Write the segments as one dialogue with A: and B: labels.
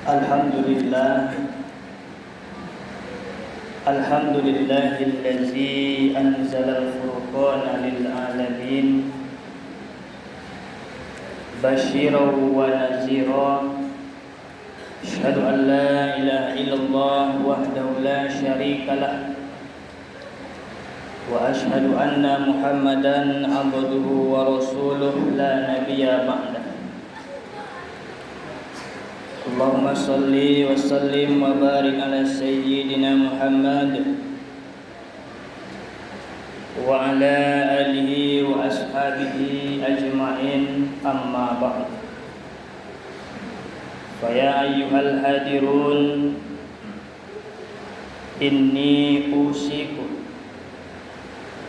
A: Alhamdulillah Alhamdulillahillazi anzalal furqana lil alamin basyiran wa naziran asyhadu an la ilaha illallah wahdahu la syarikalah wa asyhadu anna Muhammadan abduhu wa rasuluh la nabiyya ba'dah. Allahumma salli wa sallim wa barik ala sayyidina Muhammad wa ala alihi wa ashabihi ajma'in, amma ba'd. Fa ya ayyuhal hadirun inni usikum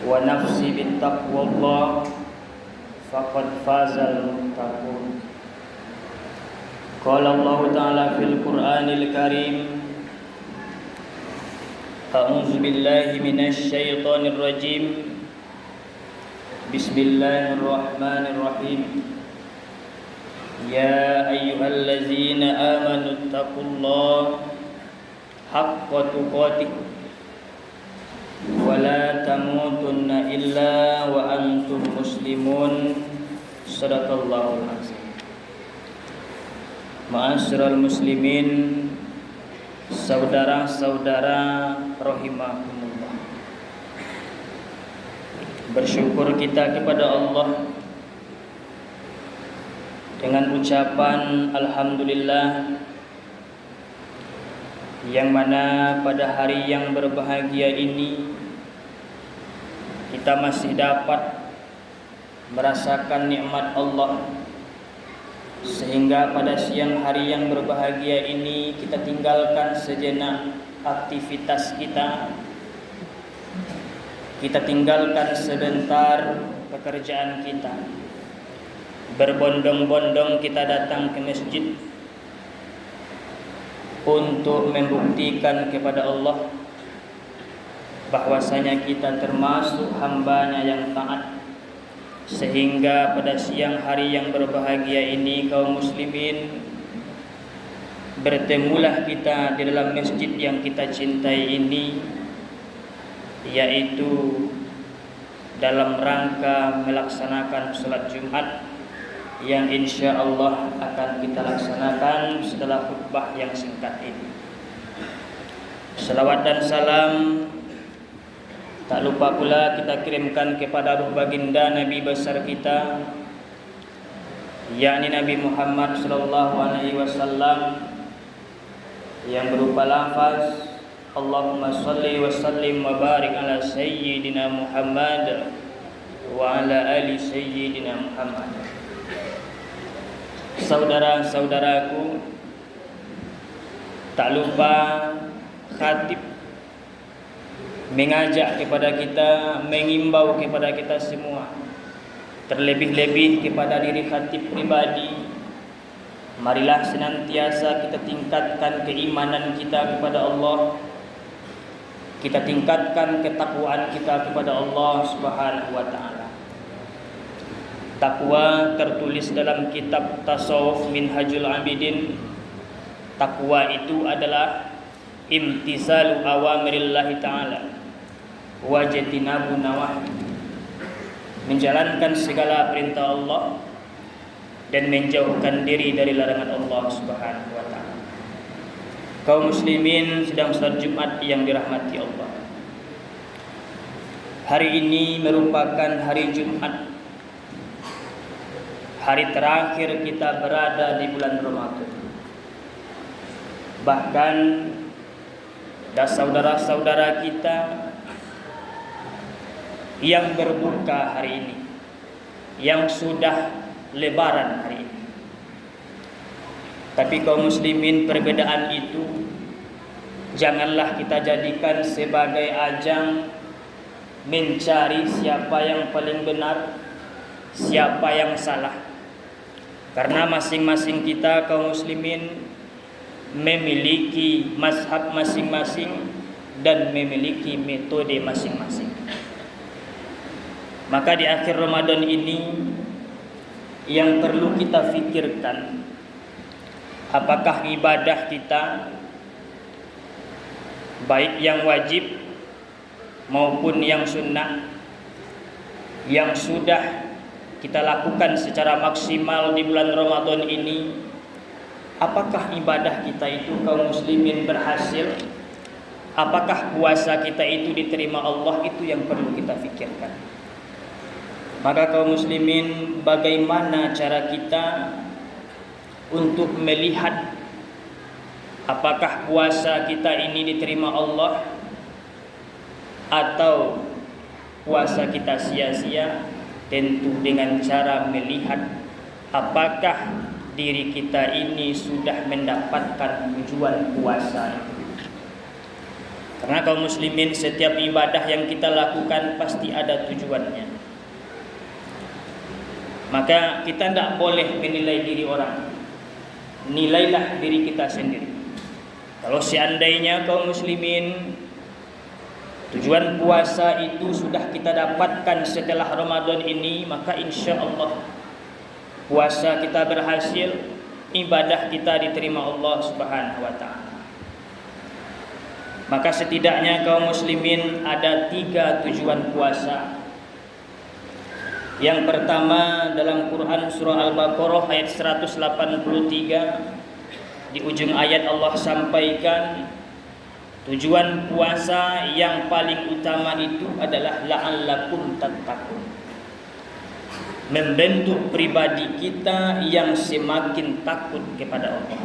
A: wa nafsi bittaqwallah faqad fazal muttaqun. Qala Allah Ta'ala fil Qur'anil Karim, a'udzu billahi minasy syaithanir rajim. Bismillahirrahmanirrahim. Ya ayyuhallazina amanu taqullaha haqqa tuqatih wa la tamutunna illa wa antum muslimun. Shadaqallahul azim. Ma'asyiral muslimin, saudara-saudara rahimakumullah. Bersyukur kita kepada Allah dengan ucapan alhamdulillah, yang mana pada hari yang berbahagia ini kita masih dapat merasakan nikmat Allah, sehingga pada siang hari yang berbahagia ini kita tinggalkan sejenak aktivitas kita tinggalkan sebentar pekerjaan kita, berbondong-bondong kita datang ke masjid untuk membuktikan kepada Allah bahwasanya kita termasuk hamba-Nya yang taat. Sehingga pada siang hari yang berbahagia ini, kaum muslimin, bertemulah kita di dalam masjid yang kita cintai ini, yaitu dalam rangka melaksanakan salat Jumat yang insya Allah akan kita laksanakan setelah khutbah yang singkat ini. Salawat dan salam tak lupa pula kita kirimkan kepada ruh baginda Nabi besar kita, yakni Nabi Muhammad sallallahu alaihi wasallam, yang berupa lafaz Allahumma salli wa sallim wa barik ala sayyidina Muhammad wa ala ali sayyidina Muhammad. Saudara-saudaraku, tak lupa khatib mengajak kepada kita, mengimbau kepada kita semua, terlebih-lebih kepada diri khatib pribadi, marilah senantiasa kita tingkatkan keimanan kita kepada Allah, kita tingkatkan ketakwaan kita kepada Allah Subhanahu wa taala. Takwa tertulis dalam kitab Tasawuf Minhajul Abidin. Takwa itu adalah imtisalu awamirillahi ta'ala wajtinabu nawahi, menjalankan segala perintah Allah dan menjauhkan diri dari larangan Allah Subhanahu wa taala. Kaum muslimin sedang salat Jumat yang dirahmati Allah. Hari ini merupakan hari Jumat, hari terakhir kita berada di bulan Ramadan. Bahkan dan saudara-saudara kita yang berbuka hari ini, yang sudah lebaran hari ini. Tapi kaum muslimin, perbedaan itu janganlah kita jadikan sebagai ajang mencari siapa yang paling benar, siapa yang salah. Karena masing-masing kita kaum muslimin memiliki mazhab masing-masing dan memiliki metode masing-masing. Maka di akhir Ramadan ini yang perlu kita fikirkan apakah ibadah kita baik yang wajib maupun yang sunnah yang sudah kita lakukan secara maksimal di bulan Ramadan ini, apakah ibadah kita itu kaum muslimin berhasil? Apakah puasa kita itu diterima Allah? Itu yang perlu kita fikirkan. Maka kaum muslimin, bagaimana cara kita untuk melihat apakah puasa kita ini diterima Allah atau puasa kita sia-sia? Tentu dengan cara melihat apakah diri kita ini sudah mendapatkan tujuan puasa itu. Karena kaum muslimin, setiap ibadah yang kita lakukan pasti ada tujuannya. Maka kita tidak boleh menilai diri orang. Nilailah diri kita sendiri. Kalau seandainya kaum muslimin tujuan puasa itu sudah kita dapatkan setelah Ramadan ini, maka insya Allah puasa kita berhasil, ibadah kita diterima Allah Subhanahu wa ta'ala. Maka setidaknya kaum muslimin ada 3 tujuan puasa. Yang pertama, dalam Quran surah Al-Baqarah ayat 183, di ujung ayat Allah sampaikan tujuan puasa yang paling utama itu adalah la'allakum tattaqun, membentuk pribadi kita yang semakin takut kepada Allah,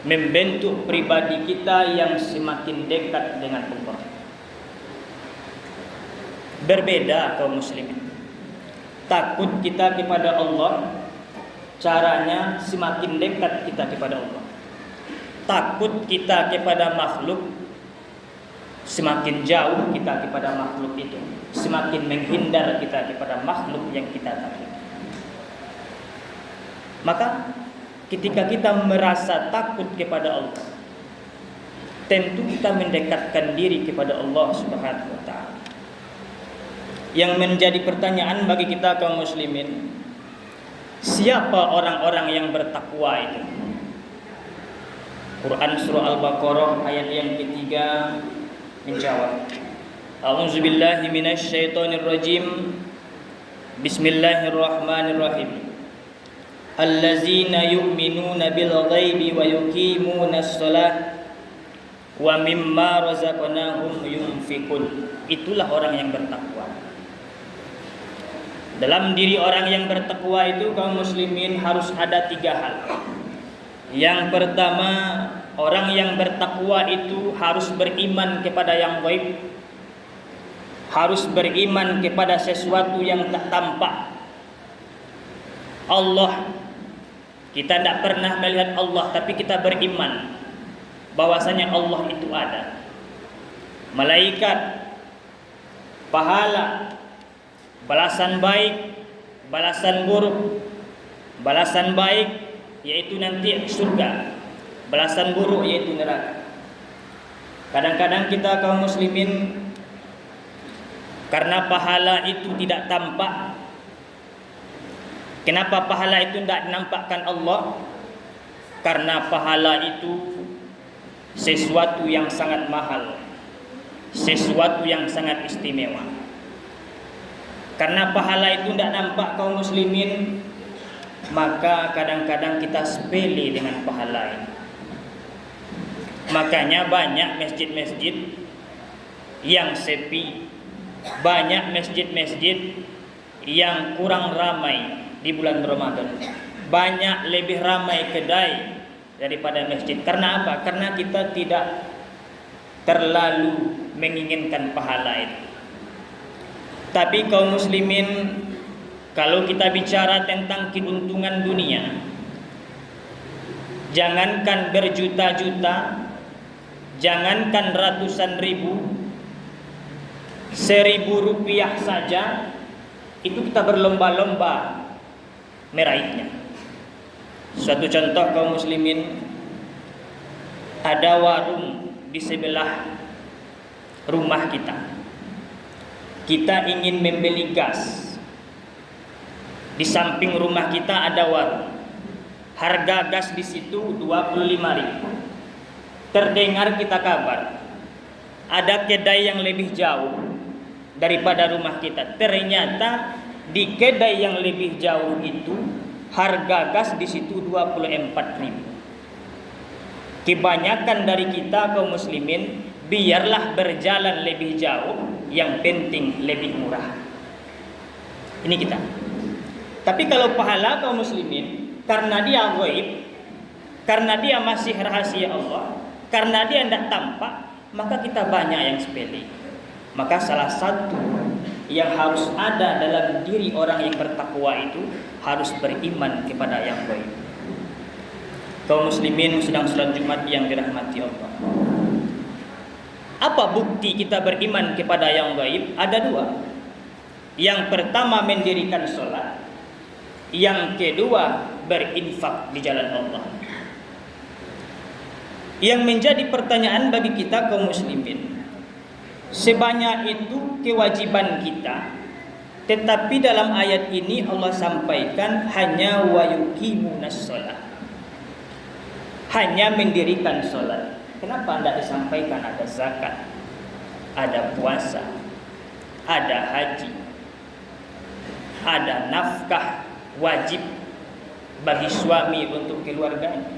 A: membentuk pribadi kita yang semakin dekat dengan Allah. Berbeda kaum muslimin. Takut kita kepada Allah, caranya semakin dekat kita kepada Allah. Takut kita kepada makhluk, semakin jauh kita kepada makhluk itu, semakin menghindar kita kepada makhluk yang kita takut. Maka ketika kita merasa takut kepada Allah, tentu kita mendekatkan diri kepada Allah Subhanahu wa ta'ala. Yang menjadi pertanyaan bagi kita kaum muslimin, siapa orang-orang yang bertakwa itu? Quran surah Al-Baqarah ayat yang ketiga menjawab, A'udzubillahi minasyaitonirrajim. Bismillahirrahmanirrahim. Allazina yu'minuna bil ghaibi wa yuqimunas shalah wa mimma razaqnahum yunfikun. Itulah orang yang bertakwa. Dalam diri orang yang bertakwa itu kaum muslimin harus ada 3 hal. Yang pertama, orang yang bertakwa itu harus beriman kepada yang gaib, harus beriman kepada sesuatu yang tak tampak. Allah, kita tidak pernah melihat Allah, tapi kita beriman bahwasanya Allah itu ada. Malaikat, pahala, balasan baik, balasan buruk. Balasan baik yaitu nanti surga, balasan buruk yaitu neraka. Kadang-kadang kita kaum muslimin, karena pahala itu tidak tampak. Kenapa pahala itu tidak dinampakkan Allah? Karena pahala itu sesuatu yang sangat mahal, sesuatu yang sangat istimewa. Karena pahala itu tidak nampak kaum muslimin, maka kadang-kadang kita sepele dengan pahala ini. Makanya banyak masjid-masjid yang sepi, banyak masjid-masjid yang kurang ramai di bulan Ramadan. Banyak lebih ramai kedai daripada masjid. Karena apa? Karena kita tidak terlalu menginginkan pahala itu. Tapi kaum muslimin, kalau kita bicara tentang keuntungan dunia, jangankan berjuta-juta, jangankan ratusan ribu, 1.000 rupiah saja itu kita berlomba-lomba meraihnya. Suatu contoh kaum muslimin, ada warung di sebelah rumah kita. Kita ingin membeli gas. Di samping rumah kita ada warung. Harga gas di situ 25.000. Terdengar kita kabar ada kedai yang lebih jauh daripada rumah kita. Ternyata di kedai yang lebih jauh itu harga gas di situ 24.000. Kebanyakan dari kita kaum muslimin biarlah berjalan lebih jauh, yang penting lebih murah. Ini kita. Tapi kalau pahala kaum muslimin, karena dia ghaib, karena dia masih rahasia Allah, karena dia tidak tampak, maka kita banyak yang sepele. Maka salah satu yang harus ada dalam diri orang yang bertakwa itu harus beriman kepada yang ghaib. Kaum muslimin sedang salat Jumat yang dirahmati Allah. Apa bukti kita beriman kepada yang gaib? Ada dua. Yang pertama mendirikan salat, yang kedua berinfak di jalan Allah. Yang menjadi pertanyaan bagi kita kaum muslimin, sebanyak itu kewajiban kita, tetapi dalam ayat ini Allah sampaikan hanya wa yuqimunas shalah, hanya mendirikan sholat. Kenapa tidak disampaikan ada zakat, ada puasa, ada haji, ada nafkah wajib bagi suami untuk keluarganya?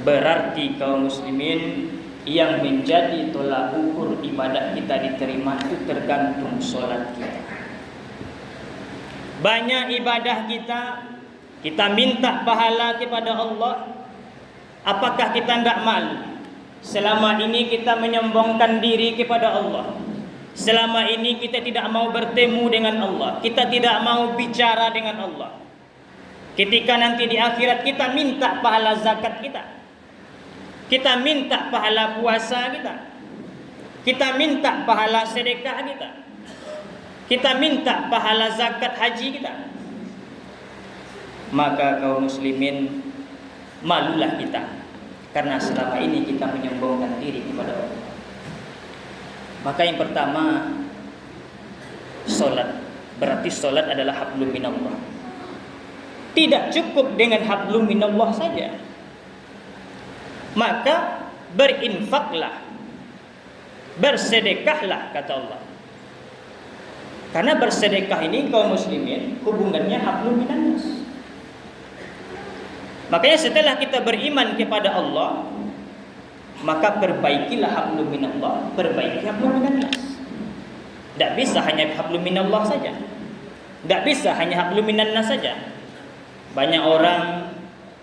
A: Berarti kaum muslimin, yang menjadi tolak ukur ibadah kita diterima itu tergantung sholat kita. Banyak ibadah kita minta pahala kepada Allah. Apakah kita tidak malu? Selama ini kita menyombongkan diri kepada Allah. Selama ini kita tidak mau bertemu dengan Allah. Kita tidak mau bicara dengan Allah. Ketika nanti di akhirat kita minta pahala zakat kita, kita minta pahala puasa kita, kita minta pahala sedekah kita, kita minta pahala zakat haji kita. Maka kaum muslimin, malulah kita, karena selama ini kita menyombongkan diri kepada Allah. Maka yang pertama, solat. Berarti solat adalah hablum minallah. Tidak cukup dengan hablum minallah saja. Maka berinfaklah, bersedekahlah, kata Allah. Karena bersedekah ini kaum muslimin hubungannya hablum minannas. Makanya setelah kita beriman kepada Allah, maka perbaikilah hablum minallah, perbaiki hablum minannas. Tidak bisa hanya hablum minallah saja, tidak bisa hanya hablum minannas saja. Banyak orang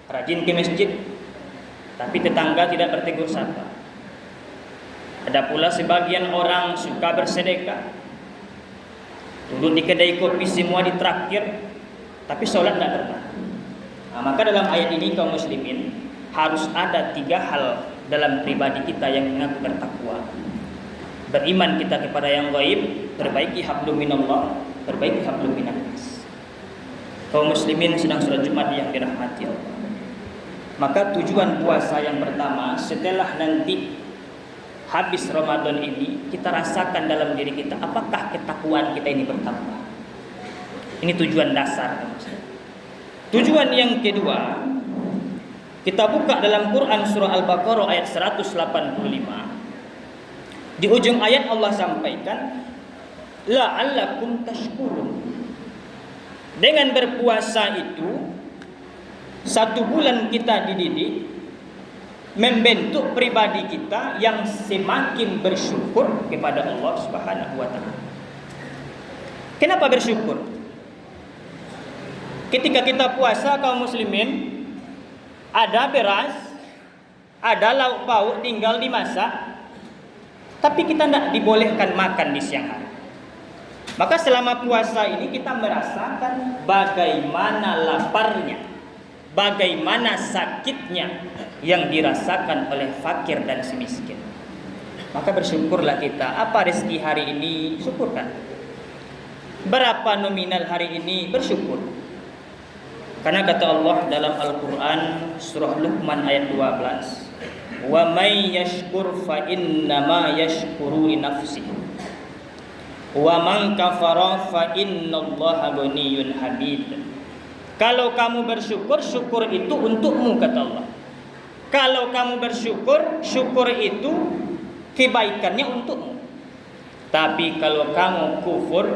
A: rajin ke masjid, tapi tetangga tidak bertegur sapa. Ada pula sebagian orang suka bersedekah, duduk di kedai kopi semua ditraktir, tapi sholat tidak pernah. Maka dalam ayat ini kaum muslimin harus ada 3 hal dalam pribadi kita yang mengaku bertakwa. Beriman kita kepada yang gaib, perbaiki hablum minallah, perbaiki hablum minannas. Kaum muslimin sedang salat Jumat yang dirahmati Allah. Maka tujuan puasa yang pertama, setelah nanti habis Ramadan ini, kita rasakan dalam diri kita apakah ketakwaan kita ini bertambah. Ini tujuan dasar. Tujuan yang kedua, kita buka dalam Quran surah Al-Baqarah ayat 185. Di ujung ayat Allah sampaikan, la'allakum tashkurun. Dengan berpuasa itu 1 bulan kita dididik, membentuk pribadi kita yang semakin bersyukur kepada Allah Subhanahu wa taala. Kenapa bersyukur? Ketika kita puasa kaum muslimin, ada beras, ada lauk pauk tinggal dimasak, tapi kita tidak dibolehkan makan di siang hari. Maka selama puasa ini kita merasakan bagaimana laparnya, bagaimana sakitnya yang dirasakan oleh fakir dan si miskin. Maka bersyukurlah kita. Apa rezeki hari ini? Syukurkan. Berapa nominal hari ini? Bersyukur. Karena kata Allah dalam Al-Quran surah Luqman ayat 12, wa may yashkur fa innama yashkuru li nafsihi wa man kafara fa innallaha ghaniyyun hamid. Kalau kamu bersyukur, syukur itu untukmu, kata Allah. Kalau kamu bersyukur, syukur itu kebaikannya untukmu. Tapi kalau kamu kufur,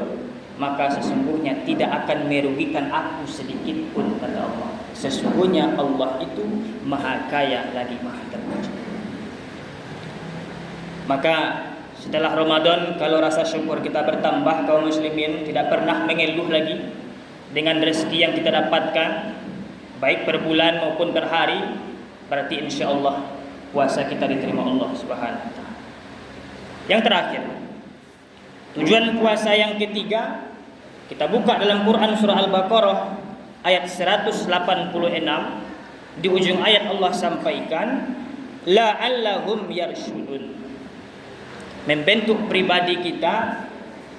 A: maka sesungguhnya tidak akan merugikan aku sedikit pun, kata Allah. Sesungguhnya Allah itu maha kaya lagi maha terpuji. Maka setelah Ramadan, kalau rasa syukur kita bertambah, kaum muslimin tidak pernah mengeluh lagi dengan rezeki yang kita dapatkan, baik per bulan maupun per hari, berarti insya Allah puasa kita diterima Allah Subhanahu wa ta'ala. Yang terakhir, tujuan puasa yang ketiga, kita buka dalam Quran surah Al-Baqarah ayat 186. Di ujung ayat Allah sampaikan, la'allahum yarshudun. Membentuk pribadi kita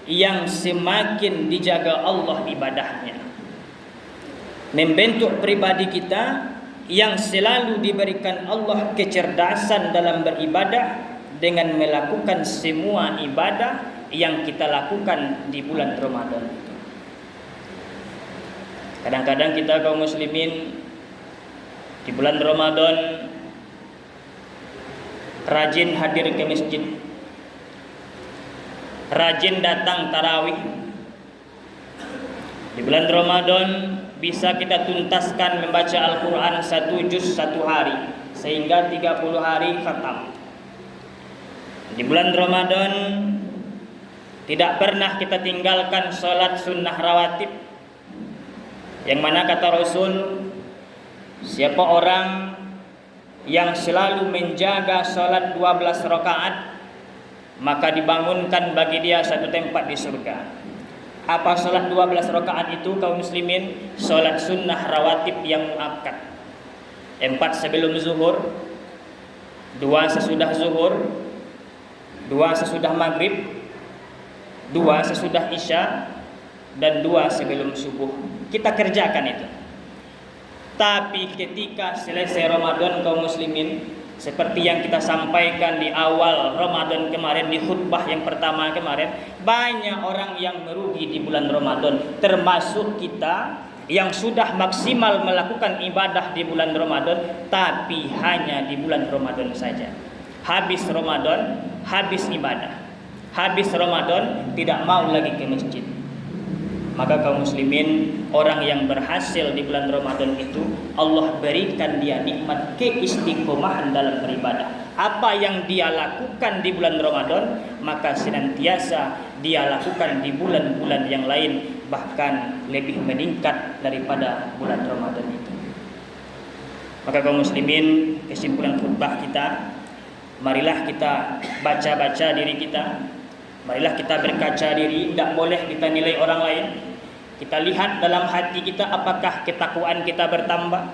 A: yang semakin dijaga Allah ibadahnya. Membentuk pribadi kita yang selalu diberikan Allah kecerdasan dalam beribadah dengan melakukan semua ibadah yang kita lakukan di bulan Ramadan. Kadang-kadang kita kaum muslimin di bulan Ramadan rajin hadir ke masjid, rajin datang tarawih. Di bulan Ramadan bisa kita tuntaskan membaca Al-Quran 1 juz 1 hari, sehingga 30 hari khatam. Di bulan Ramadan tidak pernah kita tinggalkan sholat sunnah rawatib, yang mana kata Rasul, siapa orang yang selalu menjaga sholat 12 rakaat, maka dibangunkan bagi dia satu tempat di surga. Apa sholat 12 rakaat itu kaum muslimin? Sholat sunnah rawatib yang muakkad. 4 sebelum zuhur, 2 sesudah zuhur, 2 sesudah maghrib, 2 sesudah isya, dan 2 sebelum subuh. Kita kerjakan itu. Tapi ketika selesai Ramadan kaum muslimin, seperti yang kita sampaikan di awal Ramadan kemarin, di khutbah yang pertama kemarin, banyak orang yang merugi di bulan Ramadan, termasuk kita yang sudah maksimal melakukan ibadah di bulan Ramadan, tapi hanya di bulan Ramadan saja. Habis Ramadan, habis ibadah. Habis Ramadan, tidak mau lagi ke masjid. Maka kaum muslimin, orang yang berhasil di bulan Ramadan itu Allah berikan dia nikmat keistiqomahan dalam beribadah. Apa yang dia lakukan di bulan Ramadan, maka senantiasa dia lakukan di bulan-bulan yang lain, bahkan lebih meningkat daripada bulan Ramadan itu. Maka kaum muslimin, kesimpulan khutbah kita, marilah kita baca-baca diri kita. Marilah kita berkaca diri, tidak boleh kita nilai orang lain. Kita lihat dalam hati kita, apakah ketakwaan kita bertambah?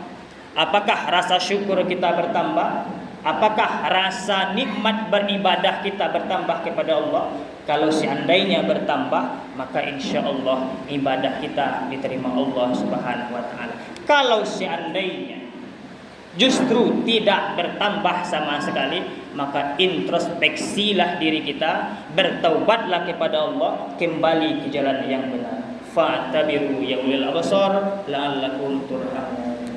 A: Apakah rasa syukur kita bertambah? Apakah rasa nikmat beribadah kita bertambah kepada Allah? Kalau seandainya bertambah, maka insya Allah ibadah kita diterima Allah Subhanahu wa ta'ala. Kalau seandainya justru tidak bertambah sama sekali, maka introspeksilah diri kita, bertaubatlah kepada Allah, kembali ke jalan yang benar. Fa'tabiru ya ulil absar la'allakum turhamun.